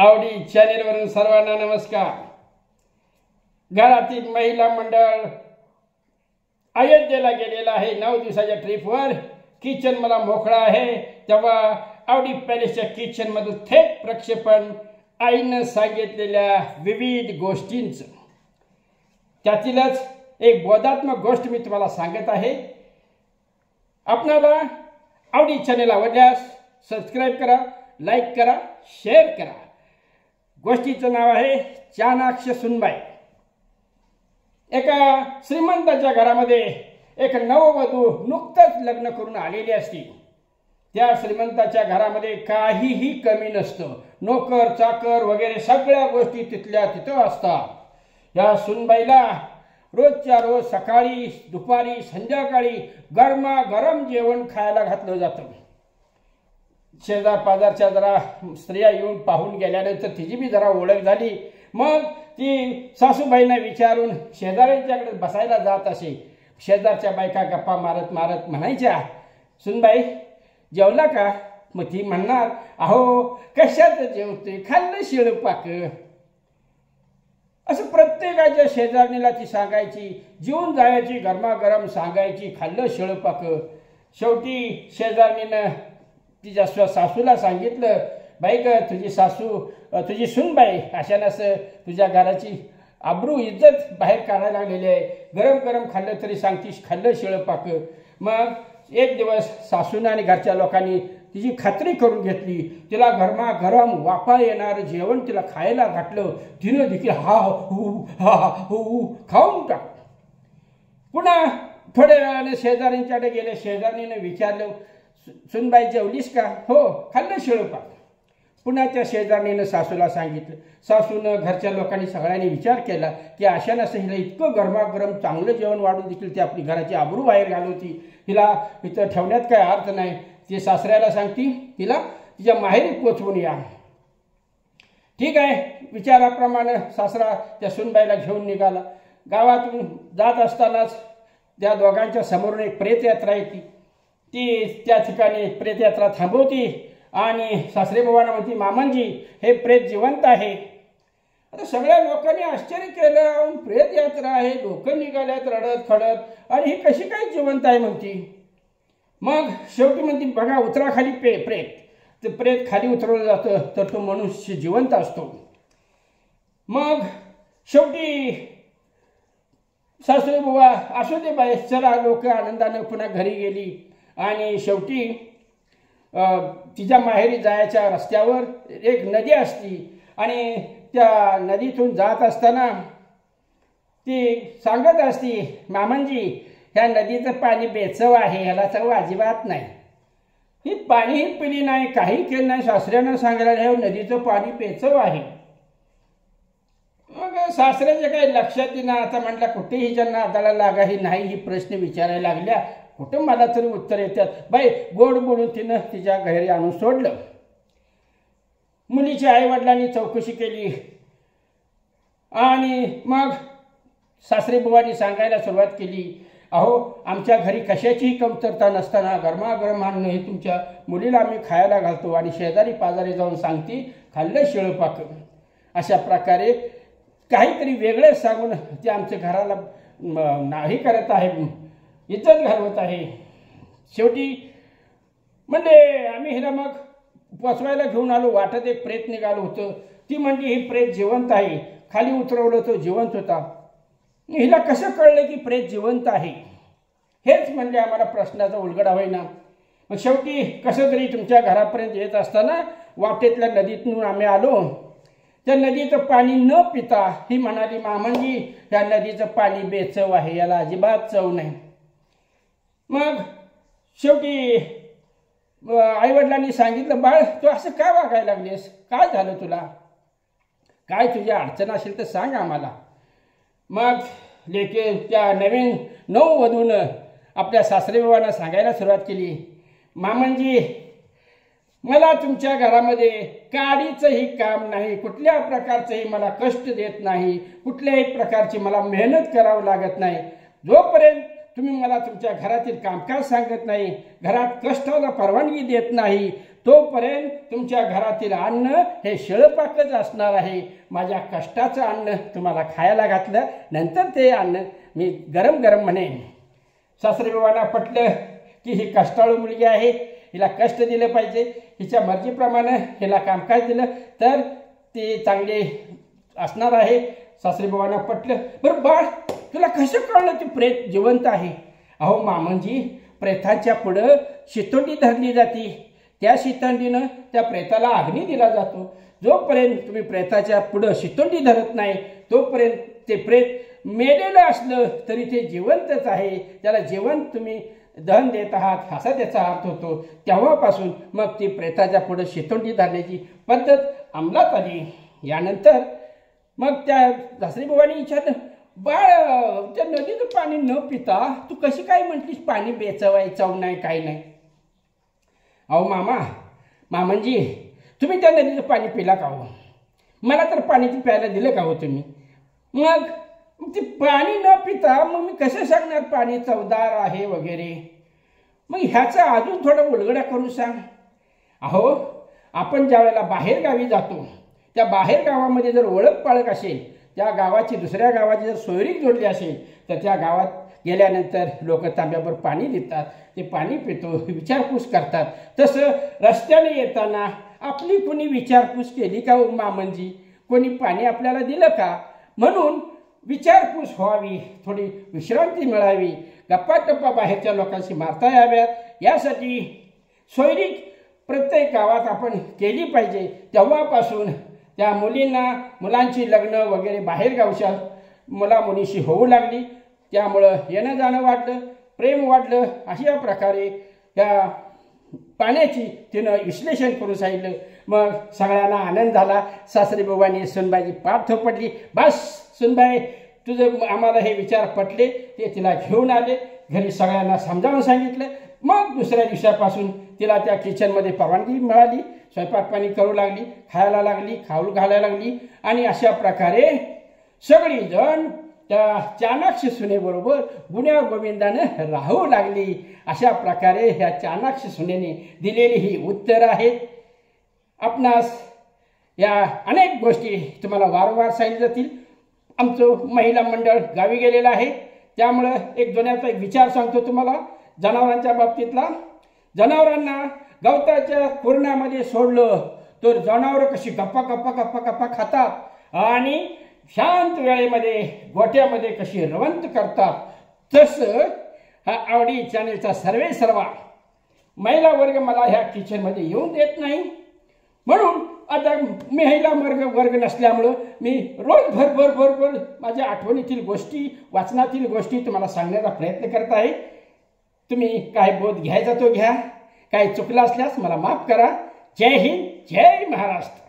आवडी चॅनेलवरून सर्वांना नमस्कार। घरातील महिला मंडळ अयोध्येला गेलेला आहे 9 दिवसाच्या ट्रिपवर। किचन मला मोकळा आहे तेव्हा आवडी पॅलेसच्या किचन मधून थेट प्रक्षेपण आईनं सांगितलेल्या विविध गोष्टींचं। त्यातीलच एक बोधात्मक गोष्ट मी तुम्हाला सांगत आहे। आपणाला आवडी चॅनेल आवडल्यास सबस्क्राइब करा, लाईक करा, शेअर करा। गोष्टीचं नाव आहे चाणाक्ष सुनबाई। एका श्रीमंताच्या घरामध्ये एक नववधू नुकतंच लग्न करून आलेली असती। त्या श्रीमंताच्या घरामध्ये काहीही कमी नसतं। नोकर चाकर वगैरे सगळ्या गोष्टी तिथल्या तिथं असतात। या सुनबाईला रोजच्या रोज सकाळी दुपारी संध्याकाळी गरमागरम जेवण खायला घातलं जातं। शेजार पाजारच्या जरा स्त्रिया येऊन पाहून गेल्यानंतर तिची बी जरा ओळख झाली। मग ती सासूबाईंना विचारून शेजाऱ्यांच्याकडे बसायला जात असे। शेजारच्या बायका गप्पा मारत मारत म्हणायच्या, सुनबाई जेवला का? मग ती म्हणणार, अहो कशाचं जेवते, खाल्लं शिळ पाक। असं प्रत्येकाच्या शेजारणीला ती सांगायची, जेवून जायची, गरमागरम सांगायची, खाल्लं शिळ पाक। शेवटी शेजारणीनं तिच्या सासूला सांगितलं, बाई ग तुझी सासू तुझी सुनबाई अशानंच तुझ्या घराची आबरू इज्जत बाहेर काढायला लागलेली आहे। गरम गरम खाल्लं तरी सांगतीस खाल्लं शिळ पाक। मग एक दिवस सासूनं आणि घरच्या लोकांनी तिची खात्री करून घेतली। तिला गरमागरम वाफा येणारं जेवण तिला खायला घातलं। तिनं देखील हा हू खाऊन टाक। पुन्हा थोड्या वेळाने शेजाऱ्यांच्याकडे गेले। शेजारणीने विचारलं, सुनबाई जेवलीस का? हो खाल्लं शिळ पाक। पुन्हा त्या शेजारणीनं सासूला सांगितलं। सासूनं घरच्या लोकांनी सगळ्यांनी विचार केला की अशा नसं हिला इतकं गरमागरम चांगलं जेवण वाढून देखील ती आपली घराची आबरू बाहेर घालवती, हिला इथं ठेवण्यात काय अर्थ नाही। ती सासऱ्याला सांगती तिला तिच्या माहेरी पोचवून या। ठीक आहे, विचाराप्रमाणे सासरा त्या सुनबाईला घेऊन निघाला। गावातून जात असतानाच त्या दोघांच्या समोरून एक प्रेतयात्रा येते। ती त्या ठिकाणी प्रेतयात्रा थांबवती आणि सासरेबाबांना म्हणती, मामांजी हे प्रेत जिवंत आहे। आता सगळ्या लोकांनी आश्चर्य केलं, प्रेतयात्रा आहे, लोक निघाल्यात रडत खडत आणि ही कशी काय जिवंत आहे म्हणती। मग शेवटी म्हणती, बघा उतरा खाली प्रेत। ते प्रेत खाली उतरवलं जातं तर तो मनुष्य जिवंत असतो। मग शेवटी सासरेबाबा असू दे बाई चला, लोक आनंदाने पुन्हा घरी गेली। आणि शेवटी तिच्या माहेरी जायच्या रस्त्यावर एक नदी असती आणि त्या नदीतून जात असताना ती सांगत असती, मामांजी ह्या नदीचं पाणी बेचव आहे, ह्याला चव अजिबात नाही। ही पाणीही पिली नाही, काही केलं नाही, सासऱ्यानं सांगायला ह्या नदीचं पाणी बेचव आहे। मग सासऱ्याच्या काही लक्षात येईना। आता म्हटलं कुठेही ज्यांना हाताला लागाही नाही ही प्रश्न विचारायला लागल्या, कुठं मला तरी उत्तर येतात। बाई गोड बोलून तिनं तिच्या घरी आणून सोडलं। मुलीच्या आईवडिलांनी चौकशी केली आणि मग सासरेबुवांनी सांगायला सुरुवात केली, अहो आमच्या घरी कशाचीही कमतरता नसताना गरमागरम अन्न हे तुमच्या मुलीला आम्ही खायला घालतो आणि शेजारी पाजारी जाऊन सांगती खाल्लं शिळ पाक। अशा प्रकारे काहीतरी वेगळं सांगून ते आमच्या घराला नाही करत आहे, इज्जत घालवत आहे। शेवटी म्हणजे आम्ही हिला मग पोचवायला घेऊन आलो। वाटत एक प्रेत निघालं होतं। ती म्हणली ही प्रेत जिवंत आहे। खाली उतरवलं तो जिवंत होता। हिला कसं कळलं की प्रेत जिवंत आहे? हेच म्हणजे आम्हाला प्रश्नाचा उलगडा होईना। मग शेवटी कसं तरी तुमच्या घरापर्यंत येत असताना वाटेतल्या नदीतून आम्ही आलो। त्या नदीचं पाणी न पिता ही म्हणाली, मामांजी त्या नदीचं पाणी बेचव आहे, याला अजिबात चव नाही। मग शेवटी आईवडिलांनी सांगितलं, बाळ तू असं का वागायला लागलीस? काय झालं तुला? काय तुझी अडचण असेल तर सांग आम्हाला। मग लेके त्या नवीन नववधूनं आपल्या सासरेबाबांना सांगायला सुरुवात केली, मामांजी मला तुमच्या घरामध्ये काडीचंही काम नाही, कुठल्या प्रकारचंही मला कष्ट देत नाही, कुठल्याही प्रकारची मला मेहनत करावं लागत नाही। जोपर्यंत तुम्ही मला तुमच्या घरातील कामकाज सांगत नाही, घरात कष्टाला परवानगी देत नाही, तोपर्यंत तुमच्या घरातील अन्न हे शिळपाकच असणार आहे. माझ्या कष्टाचं अन्न तुम्हाला खायला घातलं, नंतर ते अन्न मी गरम गरम म्हणेन. सासरेबाबांना पटलं की ही कष्टाळू मुलगी आहे, हिला कष्ट दिलं पाहिजे, हिच्या मर्जीप्रमाणे हिला कामकाज दिलं तर ते चांगले असणार आहे. सासरेबाबांना पटलं. बरं बाळ, तुला कसं कळलं ते प्रेत जिवंत आहे? अहो मामनजी, प्रेताच्या पुढं शितोंडी धरली जाते. त्या शितोंडीनं त्या प्रेताला अग्नी दिला जातो. जोपर्यंत तुम्ही प्रेताच्या पुढं शितोंडी धरत नाही तोपर्यंत ते प्रेत मेलेलं असलं तरी ते जिवंतच आहे. त्याला जिवंत तुम्ही दहन देत आहात असा त्याचा अर्थ होतो. तेव्हापासून मग ती प्रेताच्या पुढं शितोंडी धरण्याची पद्धत अंमलात आली. यानंतर मग त्या सासरेबाबांनी विचारलं, बाळ, त्या नदीचं पाणी न पिता तू कशी काय म्हटलीस पाणी बेचवाय चव नाही काय नाही? अहो मामनजी, तुम्ही त्या नदीचं पाणी पिला का हो? मला तर पाणी ते प्यायला दिलं का हो तुम्ही? मग ते पाणी न पिता मग मी कसं सांगणार पाणी चवदार आहे वगैरे? मग ह्याचं अजून थोडं उलगडा करून सांग. अहो, आपण ज्या वेळेला बाहेरगावी जातो त्या बाहेर गावामध्ये जर ओळख पाळख असेल, त्या गावाची दुसऱ्या गावाची जर सोयरीक जोडली असेल तर त्या गावात गेल्यानंतर लोक तांब्यावर पाणी देतात, ते पाणी पितो, विचारपूस करतात. तसं रस्त्याने येताना आपली कोणी विचारपूस केली का हो मामनजी? कोणी पाणी आपल्याला दिलं का? म्हणून विचारपूस व्हावी, थोडी विश्रांती मिळावी, गप्पा टप्पा बाहेरच्या लोकांशी मारता याव्यात, यासाठी सोयरीक प्रत्येक गावात आपण केली पाहिजे. तेव्हापासून त्या मुलांची लग्न वगैरे बाहेरगावच्या मुलीशी होऊ लागली. त्यामुळं येणं जाणं वाढलं, प्रेम वाढलं. अशा प्रकारे त्या पाण्याची तिनं विश्लेषण करून सांगितलं. मग सगळ्यांना आनंद झाला. सासरेबाबांनी सुनबाईची पाठ थोपटली. बस सुनबाई, तुझं आम्हाला हे विचार पटले. ते तिला घेऊन आले, घरी सगळ्यांना समजावून सांगितलं. मग दुसऱ्या दिवसापासून तिला त्या किचनमध्ये परवानगी मिळाली, स्वयंपाक पाणी करू लागली, खायला लागली, खाऊ घालायला लागली. आणि अशा प्रकारे सगळीजण त्या चाणाक्ष सुनेबरोबर गुण्या गोविंदानं राहू लागली. अशा प्रकारे ह्या चाणाक्ष सुनेने दिलेली ही उत्तरं आहेत. आपणास या अनेक गोष्टी तुम्हाला वारंवार सांगितल्या जातील. आमचं महिला मंडळ गावी गेलेलं आहे, त्यामुळं एक जुन्याचा एक विचार सांगतो तुम्हाला जनावरांच्या बाबतीतला. जनावरांना गवताच्या कुरणामध्ये सोडलं तर जनावरं कशी गप्पा गप्पा गप्पा गप्पा खातात आणि शांत वेळेमध्ये गोठ्यामध्ये कशी रवंत करतात, तसं हा आवडी चॅनेलचा सर्वा महिला वर्ग मला ह्या किचनमध्ये येऊन देत नाही. म्हणून आता महिला वर्ग नसल्यामुळं मी रोज भर माझ्या आठवणीतील गोष्टी, वाचनातील गोष्टी तुम्हाला सांगण्याचा प्रयत्न करत आहे. तुम्ही काय बोध घ्यायचा तो घ्या, काय चुकलं असल्यास मला माफ करा. जय हिंद, जय महाराष्ट्र.